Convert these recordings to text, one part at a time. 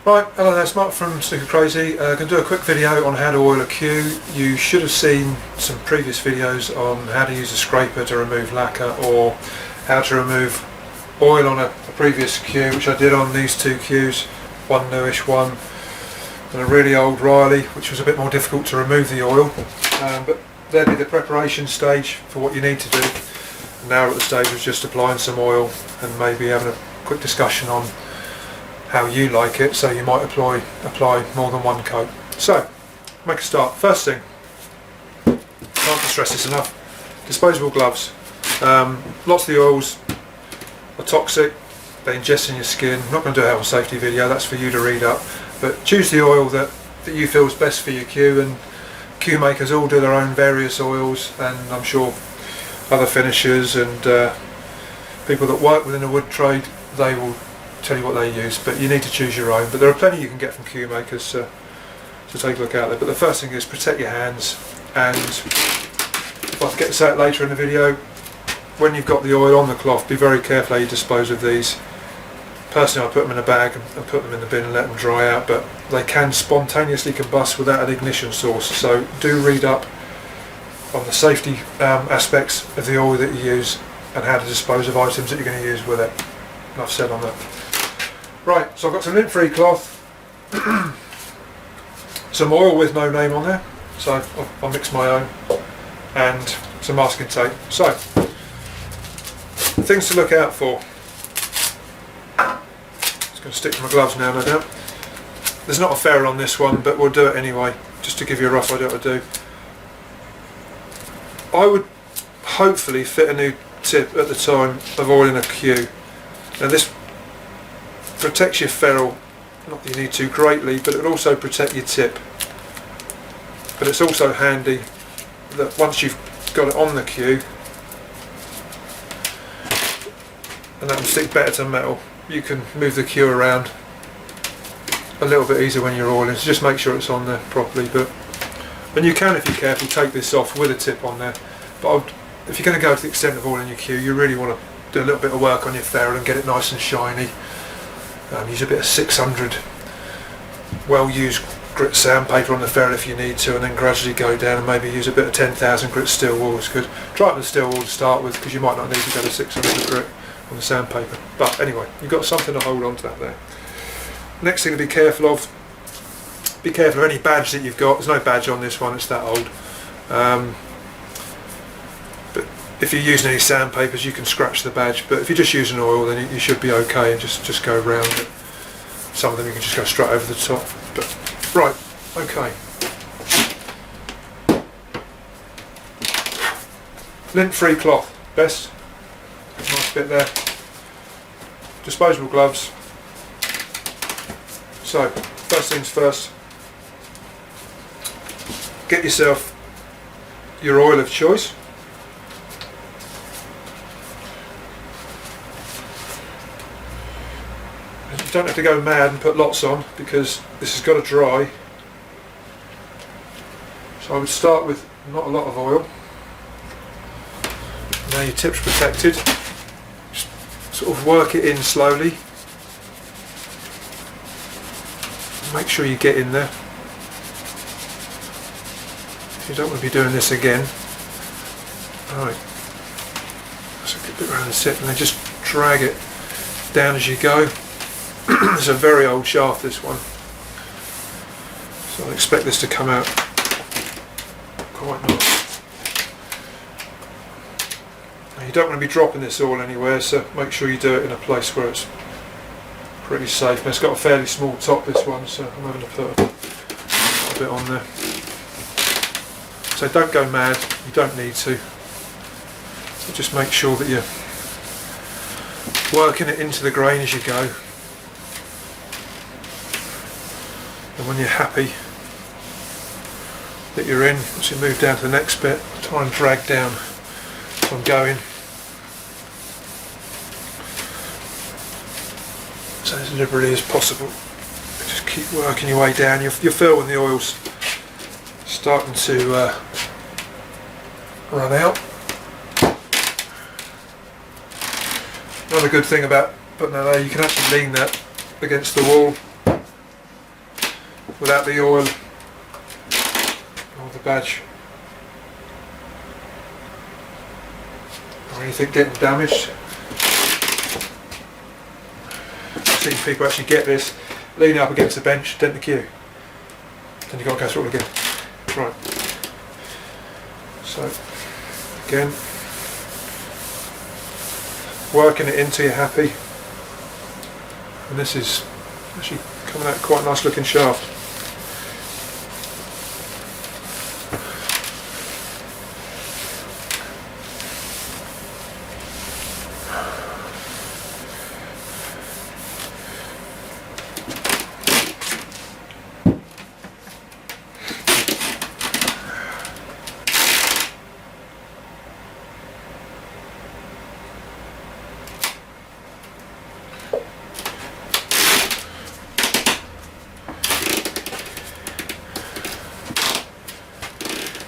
Right, hello there, it's Mark from Snooker Crazy. Going to do a quick video on how to oil a cue. You should have seen some previous videos on how to use a scraper to remove lacquer, or how to remove oil on a previous cue, which I did on these two cues, one newish one and a really old Riley, which was a bit more difficult to remove the oil. But there'd be the preparation stage for what you need to do. And now we're at the stage of just applying some oil and maybe having a quick discussion on how you like it, so you might apply more than one coat. So, make a start. First thing, can't stress this enough, disposable gloves. Lots of the oils are toxic, they ingest in your skin. I'm not going to do a health and safety video, that's for you to read up, but choose the oil that you feel is best for your cue, and cue makers all do their own various oils, and I'm sure other finishers and people that work within the wood trade, they will tell you what they use, but you need to choose your own. But there are plenty you can get from cue makers, so take a look out there. But the first thing is protect your hands, and if I forget to say it later in the video, when you've got the oil on the cloth, be very careful how you dispose of these. Personally, I put them in a bag and put them in the bin and let them dry out, but they can spontaneously combust without an ignition source, so do read up on the safety aspects of the oil that you use and how to dispose of items that you're going to use with it. Enough said on that. Right, so I've got some lint-free cloth, some oil with no name on there, so I'll mix my own, and some masking tape. So, things to look out for. Just going to stick to my gloves now, no doubt. There's not a ferrule on this one, but we'll do it anyway, just to give you a rough idea what to do. I would hopefully fit a new tip at the time of oiling a cue. Now this protects your ferrule, not that you need to greatly, but it will also protect your tip. But it's also handy that once you've got it on the cue, and that will stick better to metal, you can move the cue around a little bit easier when you're oiling, so just make sure it's on there properly. And you can, if you're careful, take this off with a tip on there, but if you're going to go to the extent of oiling your cue, you really want to do a little bit of work on your ferrule and get it nice and shiny. Use a bit of 600 well used grit sandpaper on the ferrule if you need to, and then gradually go down and maybe use a bit of 10,000 grit steel wool. It's good. Try it with steel wool to start with, because you might not need to go to 600 grit on the sandpaper. But anyway, you've got something to hold on to that there. Next thing to be careful of any badge that you've got. There's no badge on this one, it's that old. But if you're using any sandpapers, you can scratch the badge, but if you're just using oil, then you should be okay, and just go around it. Some of them you can just go straight over the top. But right, okay. Lint-free cloth, best. Nice bit there. Disposable gloves. So, first things first, get yourself your oil of choice. You don't have to go mad and put lots on, because this has got to dry. So I would start with not a lot of oil. Now your tip's protected. Just sort of work it in slowly. Make sure you get in there. You don't want to be doing this again. Alright. That's a good bit around the tip, and then just drag it down as you go. It's a very old shaft, this one, so I expect this to come out quite nice. Now, you don't want to be dropping this oil anywhere, so make sure you do it in a place where it's pretty safe. And it's got a fairly small top, this one, so I'm having to put a bit on there. So don't go mad, you don't need to. So just make sure that you're working it into the grain as you go. And when you're happy that you're in, once you move down to the next bit, try and drag down as I'm going. So as liberally as possible. Just keep working your way down. You'll feel when the oil's starting to run out. Another good thing about putting that there, you can actually lean that against the wall without the oil or the badge or anything getting damaged. I've seen people actually get this, lean up against the bench, dent the cue. Then you've got to go through it again. Right. So, again, working it until you're happy. And this is actually coming out quite a nice looking shaft.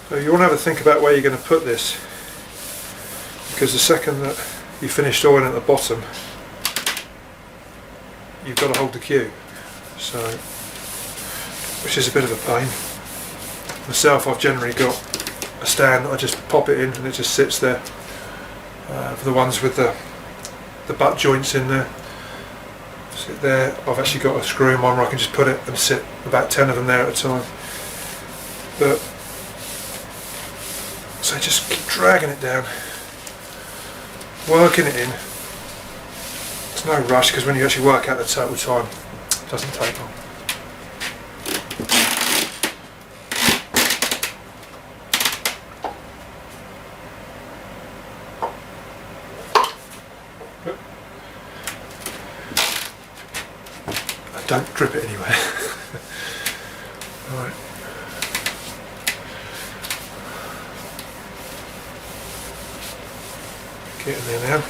So you want to have a think about where you're going to put this, because the second that you finished oiling at the bottom, you've got to hold the cue, so, which is a bit of a pain. Myself, I've generally got a stand that I just pop it in and it just sits there. For the ones with the butt joints in there, sit there. I've actually got a screw in one where I can just put it and sit about 10 of them there at a time. But so just keep dragging it down, working it in. There's no rush, because when you actually work out the total time, it doesn't take long. Don't drip it anywhere. Right. Get in there now.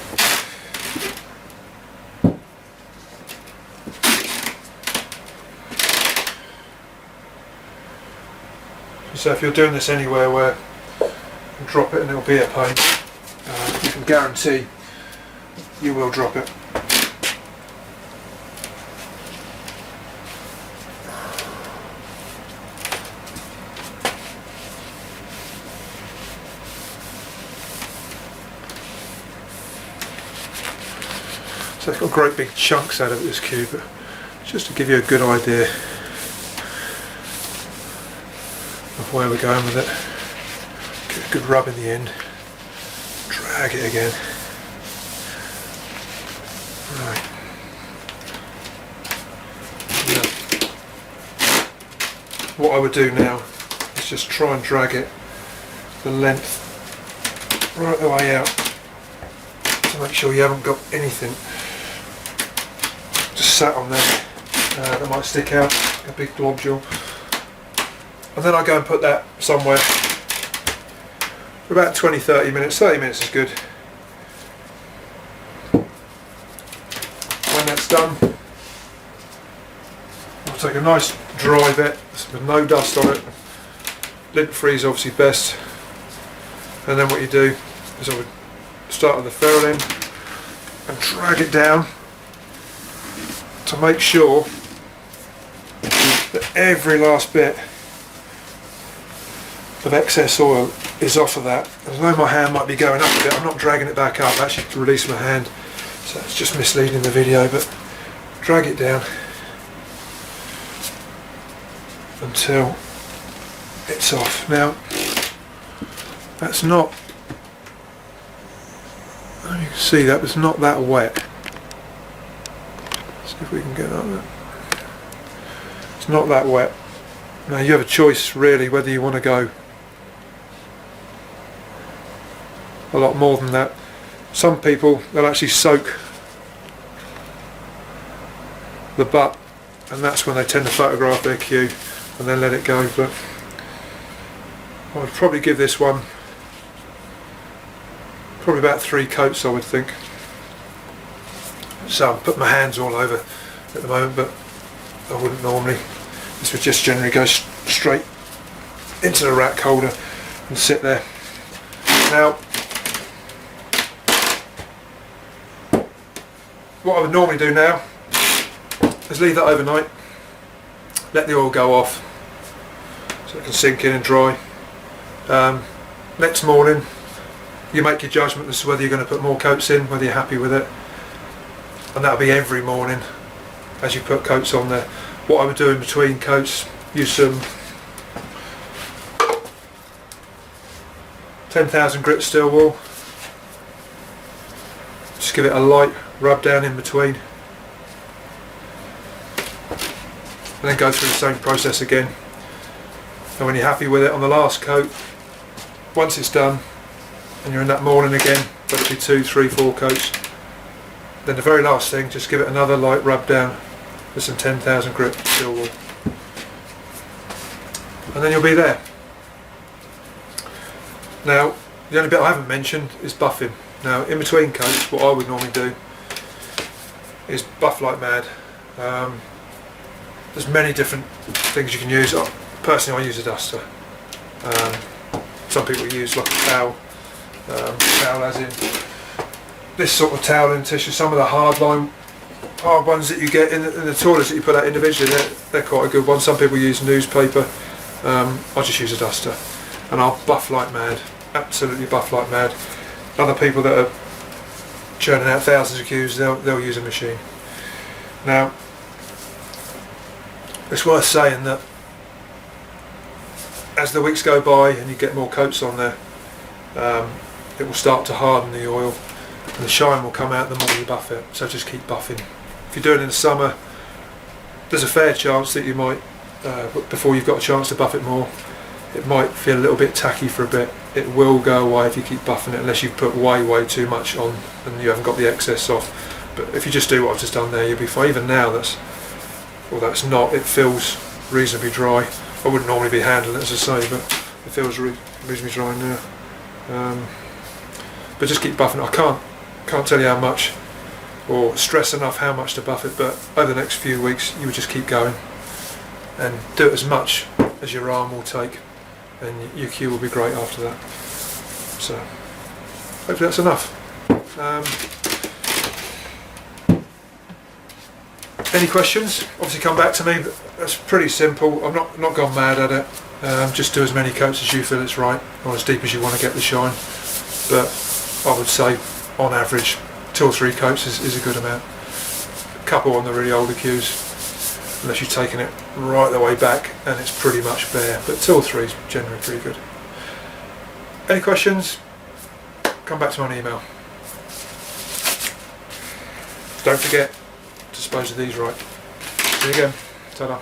So if you're doing this anywhere where you drop it and it'll be a pain, you can guarantee you will drop it. So it's got great big chunks out of it, this cube, but just to give you a good idea of where we're going with it. Get a good rub in the end, drag it again. Right. Now, what I would do now is just try and drag it the length right the way out to make sure you haven't got anything just sat on there that might stick out, a big globule. And then I go and put that somewhere for about 20-30 minutes. 30 minutes is good. When that's done, I'll take a nice dry bit with no dust on it. Lint free is obviously best. And then what you do is I would start at the ferrule end and drag it down to make sure that every last bit of excess oil is off of that. I know my hand might be going up a bit, I'm not dragging it back up, I actually have to release my hand, so it's just misleading the video, but drag it down until it's off. Now that's not, you can see that was not that wet. See if we can get that there. It's not that wet. Now you have a choice really whether you want to go a lot more than that. Some people, they'll actually soak the butt, and that's when they tend to photograph their cue and then let it go. But I would probably give this one probably about 3 coats, I would think. So I'm putting my hands all over at the moment, but I wouldn't normally. This would just generally go straight into the rack holder and sit there. Now, what I would normally do now is leave that overnight. let the oil go off so it can sink in and dry. Next morning you make your judgment as to whether you're going to put more coats in, whether you're happy with it, and that'll be every morning as you put coats on there. What I would do in between coats, use some 10,000 grit steel wool, just give it a light rub down in between, and then go through the same process again. And when you're happy with it on the last coat, once it's done and you're in that morning again, whether it be 2, 3, 4 coats, then the very last thing, just give it another light rub down with some 10,000 grit steel wool, and then you'll be there. Now the only bit I haven't mentioned is buffing. Now in between coats, what I would normally do is buff like mad. There's many different things you can use. Personally I use a duster. Some people use like a towel, towel as in this sort of toweling tissue. Some of the hard ones that you get in the toilets that you put out individually, they're quite a good one. Some people use newspaper. I just use a duster and I'll buff like mad, absolutely buff like mad. Other people that are churning out thousands of cubes, they'll use a machine. Now it's worth saying that as the weeks go by and you get more coats on there, it will start to harden the oil and the shine will come out the more you buff it, so just keep buffing. If you're doing it in the summer, there's a fair chance that you might, before you've got a chance to buff it more, it might feel a little bit tacky for a bit. It will go away if you keep buffing it, unless you've put way too much on and you haven't got the excess off. But if you just do what I've just done there, you'll be fine. Even now although it's not, it feels reasonably dry. I wouldn't normally be handling it, as I say, but it feels reasonably dry now. But just keep buffing it. I can't tell you how much, or stress enough how much to buff it, but over the next few weeks you would just keep going and do it as much as your arm will take, and your cue will be great after that. So hopefully that's enough. Any questions? Obviously come back to me. That's pretty simple. I'm not gone mad at it. Just do as many coats as you feel it's right, or as deep as you want to get the shine. But I would say on average 2 or 3 coats is a good amount. A couple on the really older cues, unless you've taken it right the way back and it's pretty much bare, but 2 or 3 is generally pretty good. Any questions? Come back to me on email. Don't forget to dispose of these right. See you again. Ta-da.